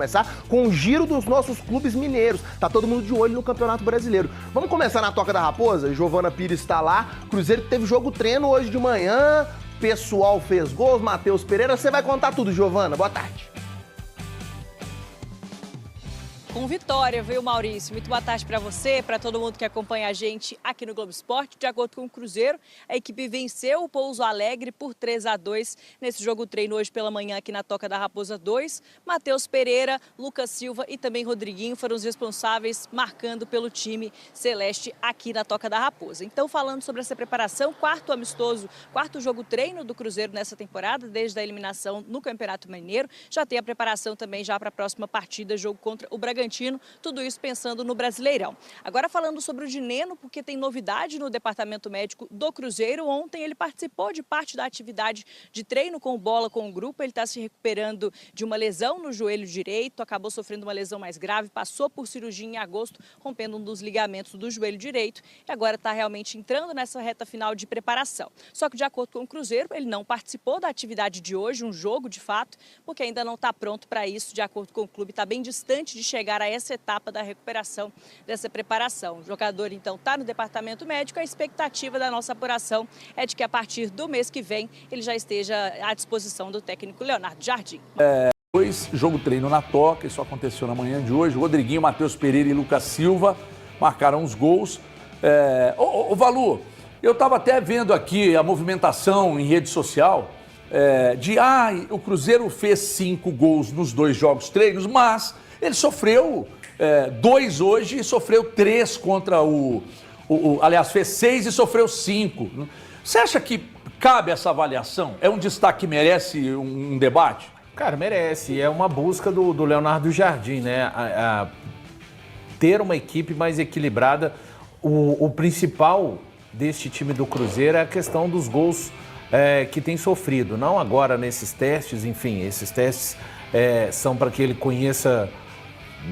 começar com o giro dos nossos clubes mineiros. Tá todo mundo de olho no Campeonato Brasileiro. Vamos começar na Toca da Raposa? Giovana Pires está lá. Cruzeiro teve jogo treino hoje de manhã. Pessoal fez gols. Matheus Pereira. Você vai contar tudo, Giovana. Boa tarde. Com vitória, viu, Maurício? Muito boa tarde para você, para todo mundo que acompanha a gente aqui no Globo Esporte. De acordo com o Cruzeiro, a equipe venceu o Pouso Alegre por 3-2 nesse jogo treino hoje pela manhã aqui na Toca da Raposa 2. Matheus Pereira, Lucas Silva e também Rodriguinho foram os responsáveis marcando pelo time celeste aqui na Toca da Raposa. Então, falando sobre essa preparação, quarto amistoso, quarto jogo treino do Cruzeiro nessa temporada, desde a eliminação no Campeonato Mineiro. Já tem a preparação também já para a próxima partida, jogo contra o Bragantino. Tudo isso pensando no Brasileirão. Agora falando sobre o Dineno, porque tem novidade no departamento médico do Cruzeiro. Ontem ele participou de parte da atividade de treino com bola com o grupo. Ele está se recuperando de uma lesão no joelho direito, acabou sofrendo uma lesão mais grave, passou por cirurgia em agosto, rompendo um dos ligamentos do joelho direito e agora está realmente entrando nessa reta final de preparação. Só que de acordo com o Cruzeiro, ele não participou da atividade de hoje, um jogo de fato, porque ainda não está pronto para isso. De acordo com o clube, está bem distante de chegar a essa etapa da recuperação dessa preparação. O jogador, então, está no departamento médico. A expectativa da nossa apuração é de que a partir do mês que vem ele já esteja à disposição do técnico Leonardo Jardim. Jogo treino na Toca, isso aconteceu na manhã de hoje. Rodriguinho, Matheus Pereira e Lucas Silva marcaram os gols. Valu, eu estava até vendo aqui a movimentação em rede social o Cruzeiro fez 5 gols nos 2 jogos treinos, mas ele sofreu 2 hoje e sofreu 3 contra aliás, fez 6 e sofreu 5. Você acha que cabe essa avaliação? É um destaque que merece um debate? Cara, merece. É uma busca do Leonardo Jardim, né? Ter uma equipe mais equilibrada. O principal deste time do Cruzeiro é a questão dos gols que tem sofrido. Não agora nesses testes, enfim, esses testes são para que ele conheça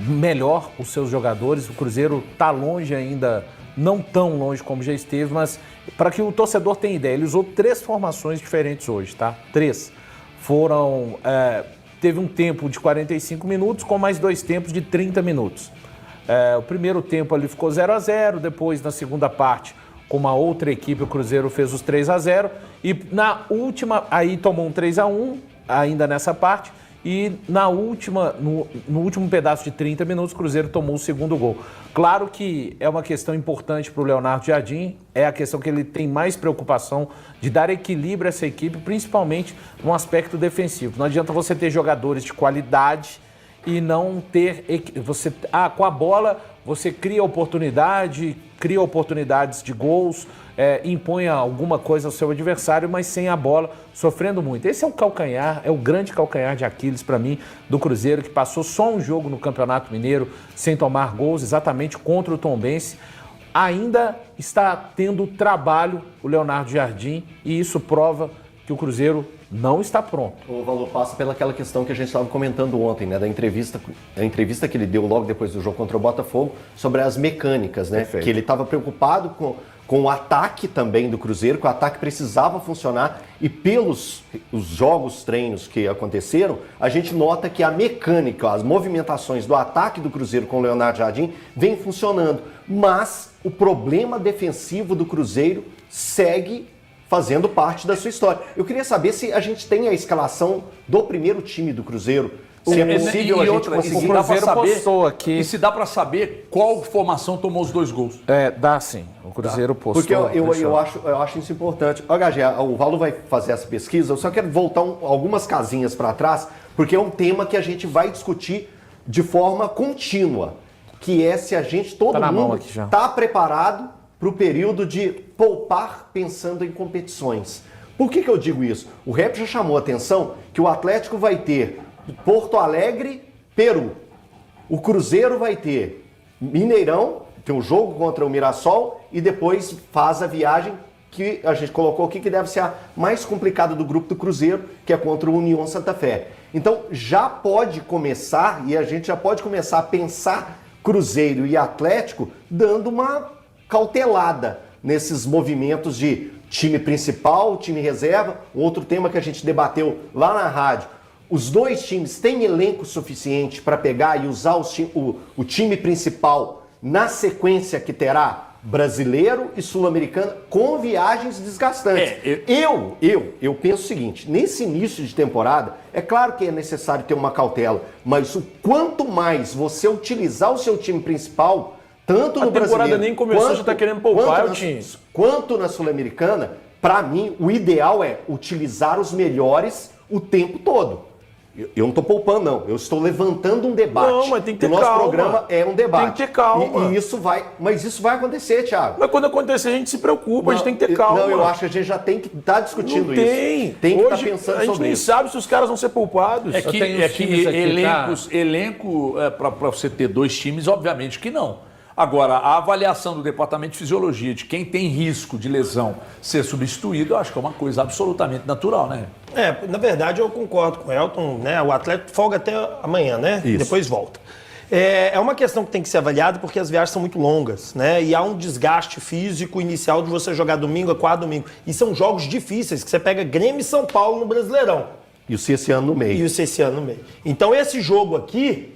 melhor os seus jogadores. O Cruzeiro está longe ainda, não tão longe como já esteve, mas para que o torcedor tenha ideia, ele usou 3 formações diferentes hoje, tá? 3. Teve um tempo de 45 minutos com mais 2 tempos de 30 minutos. O primeiro tempo ali ficou 0-0, depois na segunda parte, com uma outra equipe, o Cruzeiro fez os 3-0 e na última, aí tomou um 3-1 ainda nessa parte. E no último pedaço de 30 minutos, o Cruzeiro tomou o segundo gol. Claro que é uma questão importante para o Leonardo Jardim, é a questão que ele tem mais preocupação de dar equilíbrio a essa equipe, principalmente no aspecto defensivo. Não adianta você ter jogadores de qualidade e não ter... com a bola você cria oportunidades de gols, impõe alguma coisa ao seu adversário, mas sem a bola, sofrendo muito. Esse é o grande calcanhar de Aquiles para mim do Cruzeiro, que passou só um jogo no Campeonato Mineiro sem tomar gols, exatamente contra o Tombense. Ainda está tendo trabalho o Leonardo Jardim e isso prova que o Cruzeiro não está pronto. O Valor passa pelaquela questão que a gente estava comentando ontem, né, da entrevista que ele deu logo depois do jogo contra o Botafogo sobre as mecânicas, né? Perfeito. Que ele estava preocupado com o ataque também do Cruzeiro, que o ataque precisava funcionar e pelos os jogos, treinos que aconteceram, a gente nota que a mecânica, as movimentações do ataque do Cruzeiro com o Leonardo Jardim vem funcionando, mas o problema defensivo do Cruzeiro segue fazendo parte da sua história. Eu queria saber se a gente tem a escalação do primeiro time do Cruzeiro. Se é possível a gente conseguir. O Cruzeiro postou aqui. E se dá para saber qual formação tomou os 2 gols? Dá sim. O Cruzeiro postou. Porque eu acho isso importante. Ó, HG, o Valdo vai fazer essa pesquisa. Eu só quero voltar algumas casinhas para trás, porque é um tema que a gente vai discutir de forma contínua, que é se a gente, todo mundo, está preparado para o período de poupar pensando em competições. Por que eu digo isso? O Rep já chamou a atenção que o Atlético vai ter Porto Alegre, Peru. O Cruzeiro vai ter Mineirão, tem um jogo contra o Mirassol e depois faz a viagem que a gente colocou aqui, que deve ser a mais complicada do grupo do Cruzeiro, que é contra o União Santa Fé. Então já pode começar, e a gente já pode começar a pensar Cruzeiro e Atlético dando uma cautelada nesses movimentos de time principal, time reserva. Outro tema que a gente debateu lá na rádio, os dois times têm elenco suficiente para pegar e usar o time principal na sequência que terá brasileiro e sul-americano com viagens desgastantes. Eu penso o seguinte, nesse início de temporada, é claro que é necessário ter uma cautela, mas o quanto mais você utilizar o seu time principal, tanto no brasileiro... A temporada nem começou, já tá querendo poupar o time. Quanto na sul-americana, para mim, o ideal é utilizar os melhores o tempo todo. Eu não estou poupando, não. Eu estou levantando um debate. Não, mas tem que ter calma. O nosso calma. programa é um debate. Tem que ter calma. Mas isso vai acontecer, Thiago. Mas quando acontecer, a gente se preocupa, a gente tem que ter calma. Não, eu acho que a gente já tem que estar discutindo isso. Tem que estar pensando sobre isso. A gente nem sabe se os caras vão ser poupados. É que elenco para você ter dois times, obviamente que não. Agora, a avaliação do departamento de fisiologia de quem tem risco de lesão ser substituído, eu acho que é uma coisa absolutamente natural, né? Na verdade, eu concordo com o Elton, né? O atleta folga até amanhã, né? Isso. Depois volta. É uma questão que tem que ser avaliada porque as viagens são muito longas, né? E há um desgaste físico inicial de você jogar domingo a 4 domingo. E são jogos difíceis, que você pega Grêmio e São Paulo no Brasileirão. E o Cessiano no meio. Então, esse jogo aqui...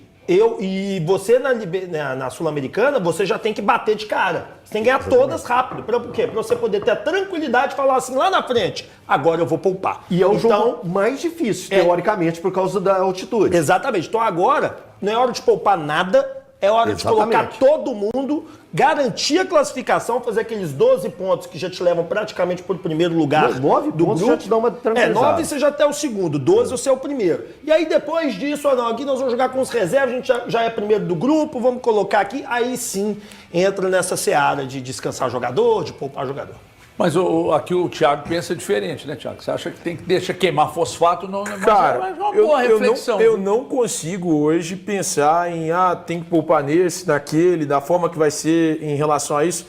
você na Sul-Americana, você já tem que bater de cara. Você tem que ganhar todas rápido. Por quê? Para você poder ter a tranquilidade de falar assim, lá na frente, agora eu vou poupar. E é o jogo mais difícil, teoricamente, por causa da altitude. Exatamente. Então agora, não é hora de poupar nada, é hora de colocar todo mundo, garantir a classificação, fazer aqueles 12 pontos que já te levam praticamente para o primeiro lugar. 9 do pontos grupo. já te dão uma tranquilizada. 9 você já até o segundo, 12 você é o primeiro. E aí depois disso, aqui nós vamos jogar com os reservas, a gente já é primeiro do grupo, vamos colocar aqui, aí sim entra nessa seara de descansar jogador, de poupar jogador. Mas aqui o Thiago pensa diferente, né, Thiago? Você acha que tem que deixar queimar fosfato? Não, cara, é uma boa reflexão. Eu não consigo hoje pensar em, tem que poupar nesse, naquele, da forma que vai ser em relação a isso.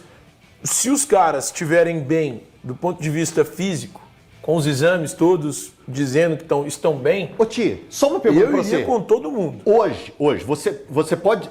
Se os caras estiverem bem do ponto de vista físico, com os exames todos dizendo que estão bem... Ô, Ti, só uma pergunta pra você. Eu iria com todo mundo. Hoje você pode...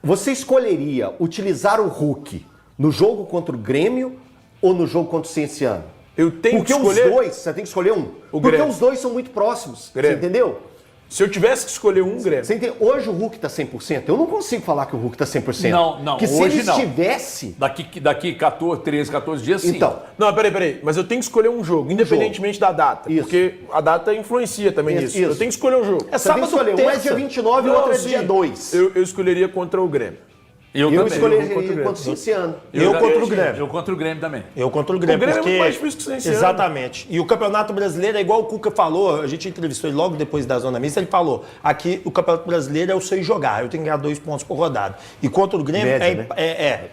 Você escolheria utilizar o Hulk no jogo contra o Grêmio ou no jogo contra o Cienciano? Eu tenho que escolher... Porque os dois, você tem que escolher um. Porque os dois são muito próximos, você entendeu? Se eu tivesse que escolher um, Grêmio. Você entende? Hoje o Hulk tá 100%. Eu não consigo falar que o Hulk tá 100%. Não. Que se hoje ele estivesse... Daqui 13, 14 dias, sim. Então. Não, peraí. Mas eu tenho que escolher um jogo, independentemente da data. Isso. Porque a data influencia também nisso. Eu tenho que escolher um jogo. É sábado, escolher. Um é dia 29 e o outro é dia 2. Eu escolheria contra o Grêmio. Eu escolheria contra o Cienciano. Eu contra o Grêmio. Eu contra o Grêmio também. Eu contra o Grêmio. O Grêmio porque... é muito mais difícil que o Cienciano. Exatamente. E o Campeonato Brasileiro é igual o Cuca falou, a gente entrevistou ele logo depois da zona mista, ele falou, aqui o Campeonato Brasileiro é o sei jogar, eu tenho que ganhar 2 pontos por rodada. E contra o Grêmio média,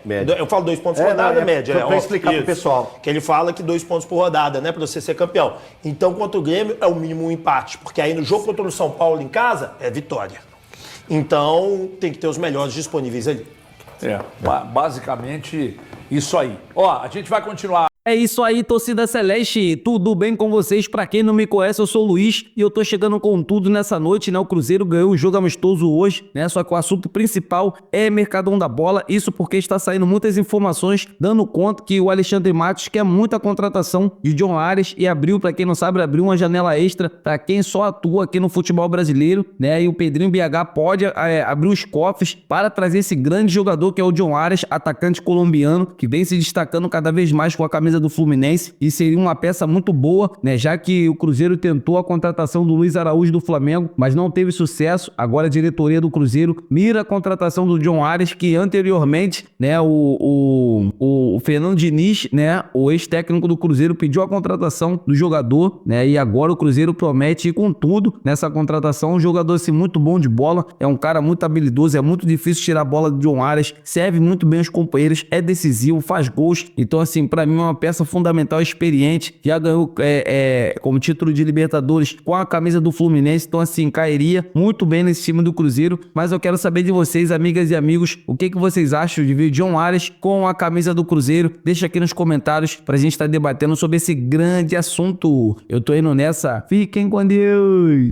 média. Eu falo 2 pontos por rodada, média. Pra explicar pro pessoal. Que ele fala que 2 pontos por rodada, né, pra você ser campeão. Então contra o Grêmio é o mínimo um empate, porque aí no jogo contra o São Paulo em casa é vitória. Então tem que ter os melhores disponíveis ali. Basicamente isso aí. A gente vai continuar. É isso aí, torcida celeste, tudo bem com vocês? Pra quem não me conhece, eu sou o Luiz e eu tô chegando com tudo nessa noite, né? O Cruzeiro ganhou um jogo amistoso hoje, né? Só que o assunto principal é Mercadão da Bola, isso porque está saindo muitas informações dando conta que o Alexandre Matos quer muito a contratação de John Ares e abriu, pra quem não sabe, abriu uma janela extra pra quem só atua aqui no futebol brasileiro, né? E o Pedrinho BH pode abrir os cofres para trazer esse grande jogador que é o John Ares, atacante colombiano, que vem se destacando cada vez mais com a camisa do Fluminense e seria uma peça muito boa, né? Já que o Cruzeiro tentou a contratação do Luiz Araújo do Flamengo, mas não teve sucesso. Agora a diretoria do Cruzeiro mira a contratação do John Ares, que anteriormente, né, o Fernando Diniz, né, o ex-técnico do Cruzeiro, pediu a contratação do jogador, né? E agora o Cruzeiro promete ir com tudo nessa contratação. Um jogador assim muito bom de bola, é um cara muito habilidoso, é muito difícil tirar a bola do John Ares, serve muito bem os companheiros, é decisivo, faz gols. Então assim, pra mim é uma peça fundamental, experiente, já ganhou como título de Libertadores com a camisa do Fluminense, então assim, cairia muito bem nesse time do Cruzeiro. Mas eu quero saber de vocês, amigas e amigos, o que vocês acham de ver John Ares com a camisa do Cruzeiro? Deixa aqui nos comentários pra gente estar debatendo sobre esse grande assunto. Eu tô indo nessa, fiquem com Deus!